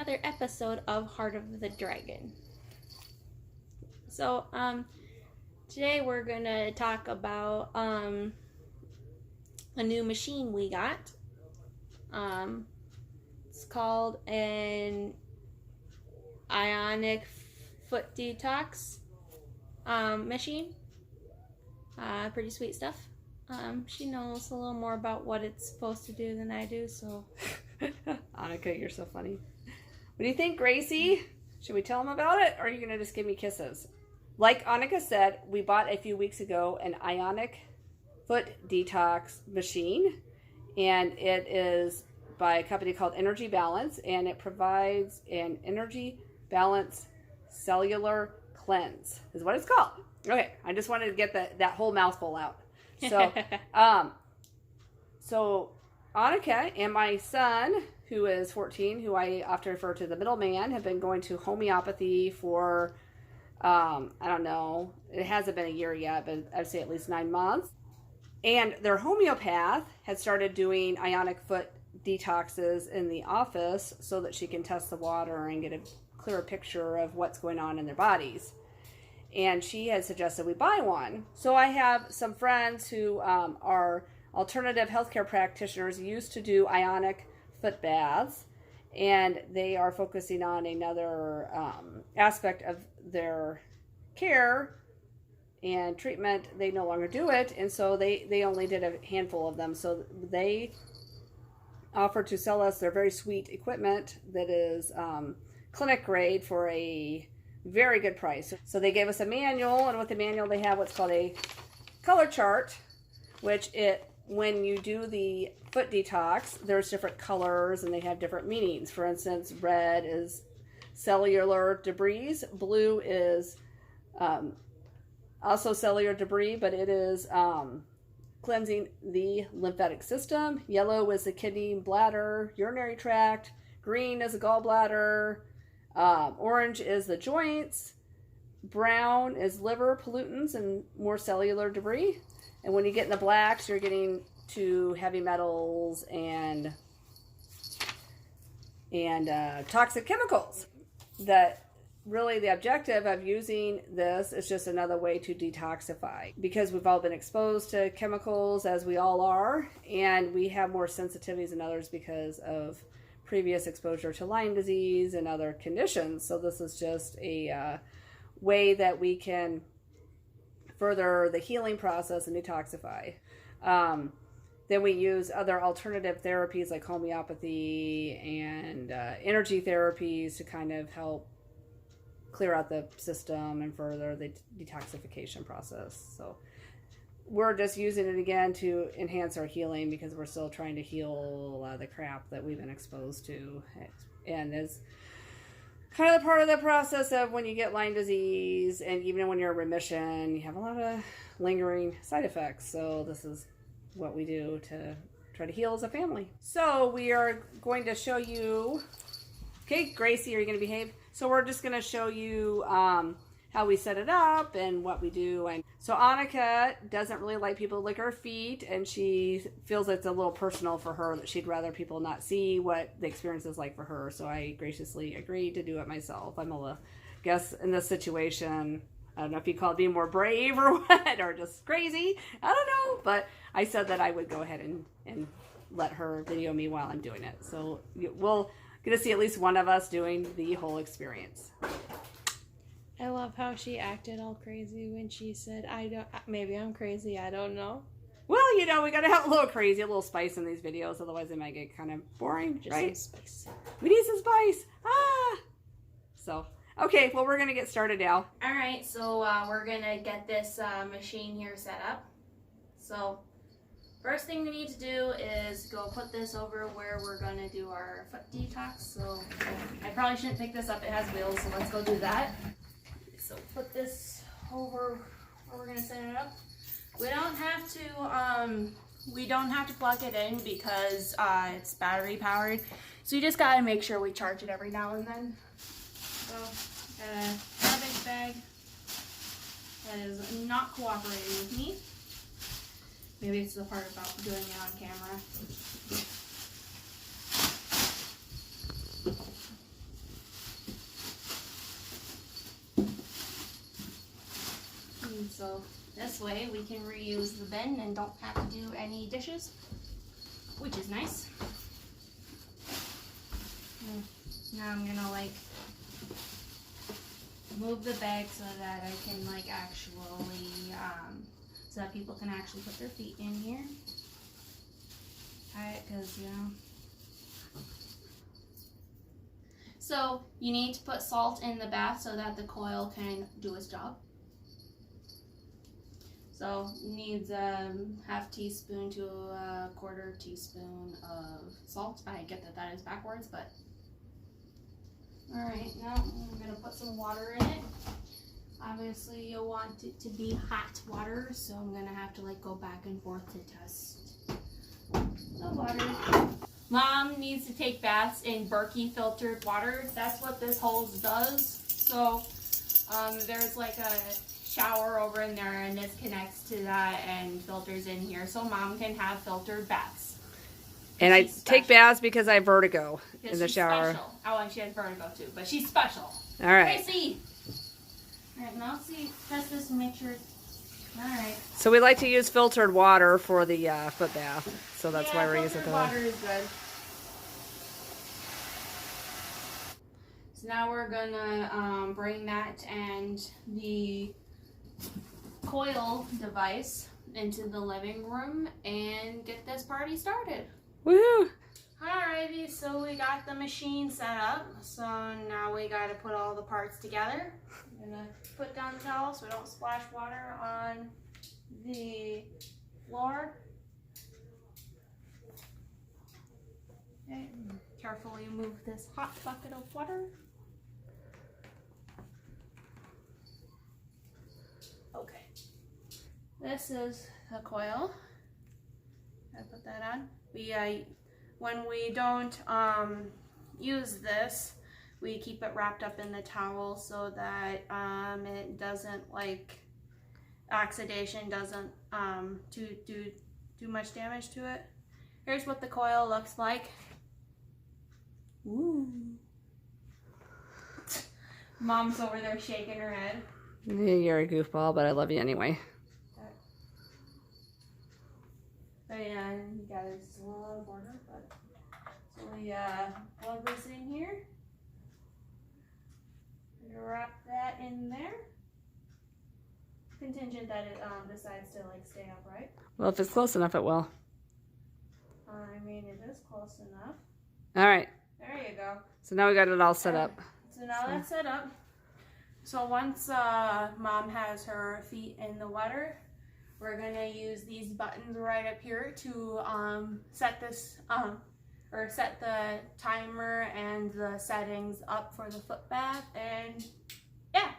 another episode of Heart of the Dragon. So, today we're gonna talk about a new machine we got. It's called an Ionic Foot Detox machine. Pretty sweet stuff. She knows a little more about what it's supposed to do than I do, so. Annika, you're so funny. What do you think, Gracie? Should we tell them about it, or are you going to just give me kisses? Like Annika said, we bought a few weeks ago an Ionic Foot Detox machine, and it is by a company called Energy Balance, and it provides an Energy Balance Cellular Cleanse, is what it's called. Okay, I just wanted to get that whole mouthful out. So, so Annika and my son, who is 14, who I often refer to the middleman, have been going to homeopathy for, I don't know, it hasn't been a year yet, but I'd say at least 9 months. And their homeopath had started doing Ionic Foot detoxes in the office so that she can test the water and get a clearer picture of what's going on in their bodies. And she had suggested we buy one. So I have some friends who are alternative healthcare practitioners, used to do Ionic Foot Baths, and they are focusing on another aspect of their care and treatment. They no longer do it, and so they only did a handful of them. So they offered to sell us their very sweet equipment that is clinic grade for a very good price. So they gave us a manual, and with the manual they have what's called a color chart, which when you do the foot detox, there's different colors and they have different meanings. For instance, red is cellular debris, blue is also cellular debris, but it is cleansing the lymphatic system. Yellow is the kidney, bladder, urinary tract. Green is the gallbladder. Orange is the joints. Brown is liver pollutants and more cellular debris. And when you get in the blacks, you're getting to heavy metals and toxic chemicals. That really the objective of using this is just another way to detoxify, because we've all been exposed to chemicals, as we all are, and we have more sensitivities than others because of previous exposure to Lyme disease and other conditions. So this is just a way that we can further the healing process and detoxify. Then we use other alternative therapies like homeopathy and energy therapies to kind of help clear out the system and further the detoxification process. So we're just using it again to enhance our healing, because we're still trying to heal a lot of the crap that we've been exposed to. And it's kind of part of the process of when you get Lyme disease, and even when you're in remission, you have a lot of lingering side effects. So this is what we do to try to heal as a family. So we are going to show you, okay, Gracie, are you going to behave? So we're just going to show you how we set it up and what we do. And so Annika doesn't really like people to lick her feet, and she feels it's a little personal for her, that she'd rather people not see what the experience is like for her. So I graciously agreed to do it myself. I'm a guess in this situation, I don't know if you call it being more brave or what, or just crazy, I don't know, but I said that I would go ahead and let her video me while I'm doing it. So we'll get to see at least one of us doing the whole experience. I love how she acted all crazy when she said, maybe I'm crazy, I don't know. Well, you know, we gotta have a little crazy, a little spice in these videos, otherwise they might get kind of boring, Just right? some spice. We need some spice. So, okay, well, we're gonna get started now. Alright, so we're gonna get this machine here set up. So, first thing we need to do is go put this over where we're gonna do our foot detox. So, I probably shouldn't pick this up, it has wheels, so let's go do that. So put this over where we're gonna set it up. We don't have to plug it in because it's battery powered. So you just gotta make sure we charge it every now and then. So got a garbage bag that is not cooperating with me. Maybe it's the part about doing it on camera. So this way we can reuse the bin and don't have to do any dishes, which is nice. Now I'm gonna like move the bag so that I can like actually, so that people can actually put their feet in here. Alright, because you know. So you need to put salt in the bath so that the coil can do its job. So it needs a half teaspoon to a quarter teaspoon of salt. I get that that is backwards, but alright, now I'm going to put some water in it. Obviously you'll want it to be hot water, so I'm going to have to like go back and forth to test the water. Mom needs to take baths in Berkey filtered water. That's what this hose does. So there's like a shower over in there and this connects to that and filters in here. So Mom can have filtered baths. And I take baths because I have vertigo in the shower. Special. Oh, and she has vertigo too, but she's special. All right. Tracy! All right, now see, test this and make sure. All right. So we like to use filtered water for the foot bath. So that's why we're using filtered water is good. So now we're gonna bring that and the coil device into the living room and get this party started. Woo! Alrighty, so we got the machine set up. So now we gotta put all the parts together. I'm gonna put down the towel so we don't splash water on the floor. Okay, carefully move this hot bucket of water. Okay, this is the coil. I put that on. When we don't use this, we keep it wrapped up in the towel so that it doesn't like oxidation doesn't do much damage to it. Here's what the coil looks like. Ooh. Mom's over there shaking her head. You're a goofball, but I love you anyway. But yeah, you got it just a little out of order, but so we plug this in here. Wrap that in there. Contingent that it decides to like stay upright. Well, if it's close enough, it will. I mean, it is close enough. All right. There you go. So now we got it all set up. So now that's set up. So once Mom has her feet in the water, we're gonna use these buttons right up here to set this or set the timer and the settings up for the foot bath, and yeah,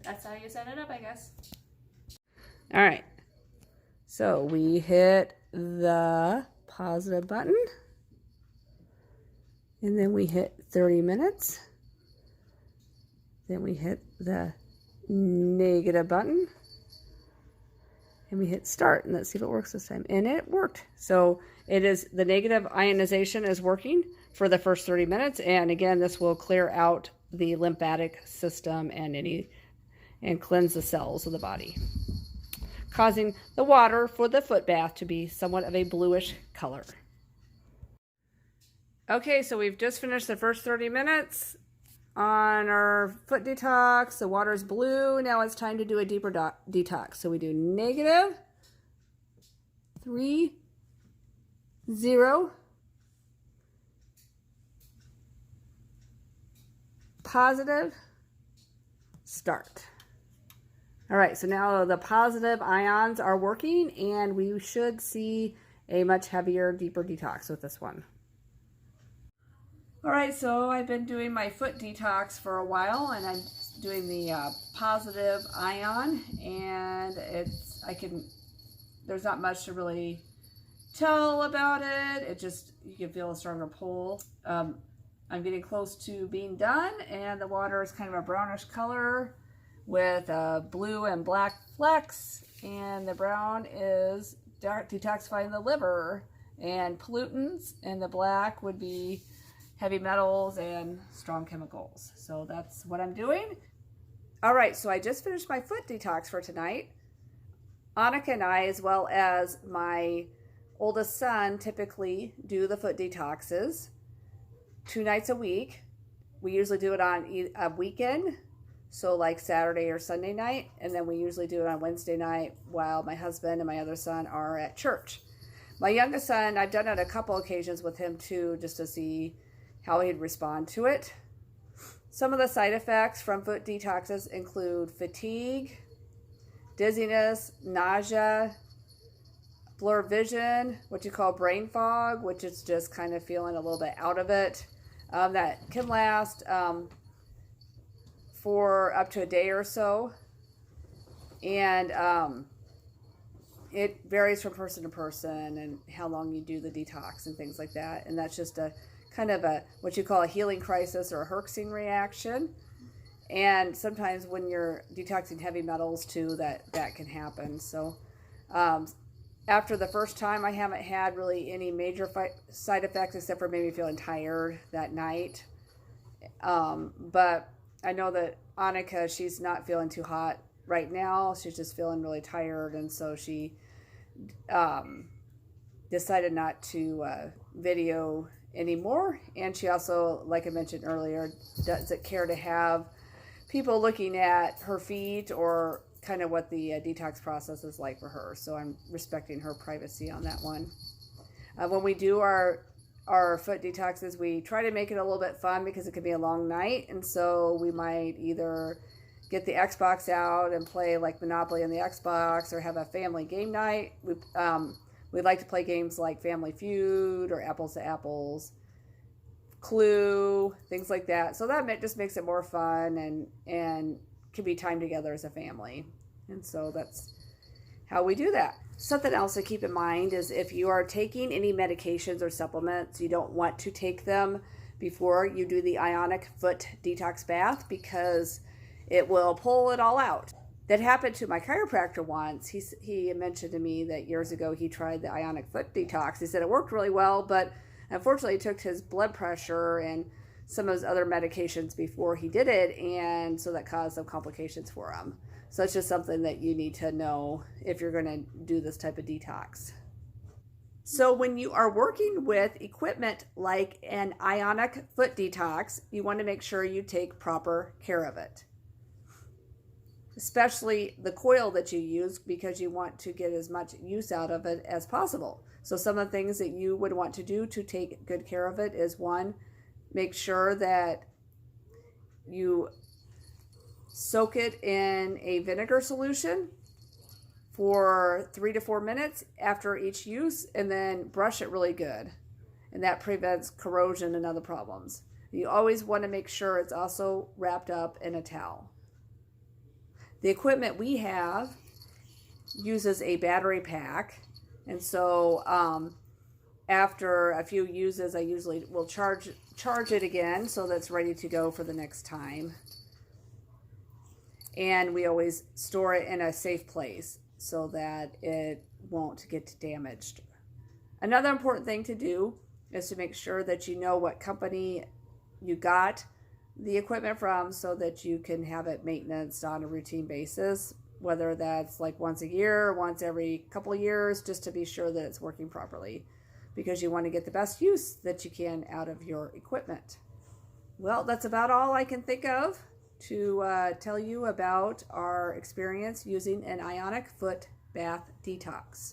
that's how you set it up, I guess. All right. So we hit the positive button, and then we hit 30 minutes. Then we hit the negative button. And we hit start, and let's see if it works this time. And it worked. So it is, the negative ionization is working for the first 30 minutes. And again, this will clear out the lymphatic system and cleanse the cells of the body, causing the water for the foot bath to be somewhat of a bluish color. Okay, so we've just finished the first 30 minutes on our foot detox. The water's blue. Now it's time to do a deeper detox. So we do negative, 3, 0, positive, start. All right, so now the positive ions are working and we should see a much heavier, deeper detox with this one. All right, so I've been doing my foot detox for a while, and I'm doing the positive ion, and there's not much to really tell about it. It just, you can feel a stronger pull. I'm getting close to being done, and the water is kind of a brownish color with blue and black flecks, and the brown is detoxifying the liver and pollutants, and the black would be heavy metals and strong chemicals. So that's what I'm doing. All right, so I just finished my foot detox for tonight. Annika and I, as well as my oldest son, typically do the foot detoxes 2 nights a week. We usually do it on a weekend, so like Saturday or Sunday night, and then we usually do it on Wednesday night while my husband and my other son are at church. My youngest son, I've done it a couple occasions with him too, just to see how he'd respond to it. Some of the side effects from foot detoxes include fatigue, dizziness, nausea, blurred vision, what you call brain fog, which is just kind of feeling a little bit out of it. That can last for up to a day or so. And it varies from person to person and how long you do the detox and things like that. And that's just a kind of a what you call a healing crisis or a Herxing reaction. And sometimes when you're detoxing heavy metals too, that can happen. So after the first time, I haven't had really any major side effects except for maybe feeling tired that night. But I know that Annika, she's not feeling too hot right now. She's just feeling really tired. And so she decided not to video anymore. And she also, like I mentioned earlier, doesn't care to have people looking at her feet or kind of what the detox process is like for her. So I'm respecting her privacy on that one. When we do our foot detoxes, we try to make it a little bit fun because it could be a long night. And so we might either get the Xbox out and play like Monopoly on the Xbox or have a family game night. We like to play games like Family Feud or Apples to Apples, Clue, things like that. So that just makes it more fun and can be time together as a family. And so that's how we do that. Something else to keep in mind is if you are taking any medications or supplements, you don't want to take them before you do the Ionic Foot Detox Bath because it will pull it all out. That happened to my chiropractor once. He mentioned to me that years ago he tried the Ionic Foot Detox. He said it worked really well, but unfortunately it took his blood pressure and some of his other medications before he did it, and so that caused some complications for him. So it's just something that you need to know if you're going to do this type of detox. So when you are working with equipment like an Ionic Foot Detox, you want to make sure you take proper care of it. Especially the coil that you use, because you want to get as much use out of it as possible. So some of the things that you would want to do to take good care of it is, one, make sure that you soak it in a vinegar solution for 3 to 4 minutes after each use, and then brush it really good. And that prevents corrosion and other problems. You always want to make sure it's also wrapped up in a towel. The equipment we have uses a battery pack, and so after a few uses, I usually will charge it again so that's ready to go for the next time. And we always store it in a safe place so that it won't get damaged. Another important thing to do is to make sure that you know what company you got the equipment from so that you can have it maintenance on a routine basis, whether that's like once a year, once every couple of years, just to be sure that it's working properly, because you want to get the best use that you can out of your equipment. Well, that's about all I can think of to tell you about our experience using an Ionic Foot Bath Detox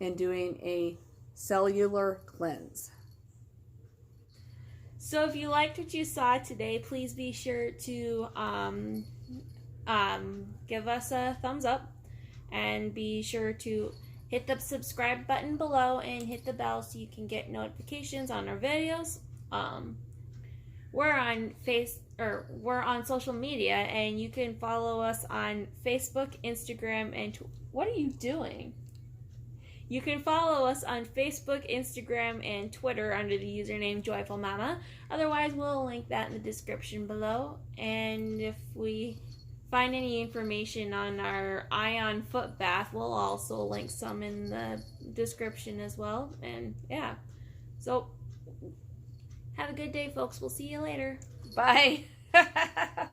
and doing a cellular cleanse. So if you liked what you saw today, please be sure to give us a thumbs up, and be sure to hit the subscribe button below and hit the bell so you can get notifications on our videos. We're on social media, and you can follow us on Facebook, Instagram, and what are you doing? You can follow us on Facebook, Instagram, and Twitter under the username Joyful Mama. Otherwise, we'll link that in the description below. And if we find any information on our Ion Foot Bath, we'll also link some in the description as well. And yeah, so have a good day, folks. We'll see you later. Bye.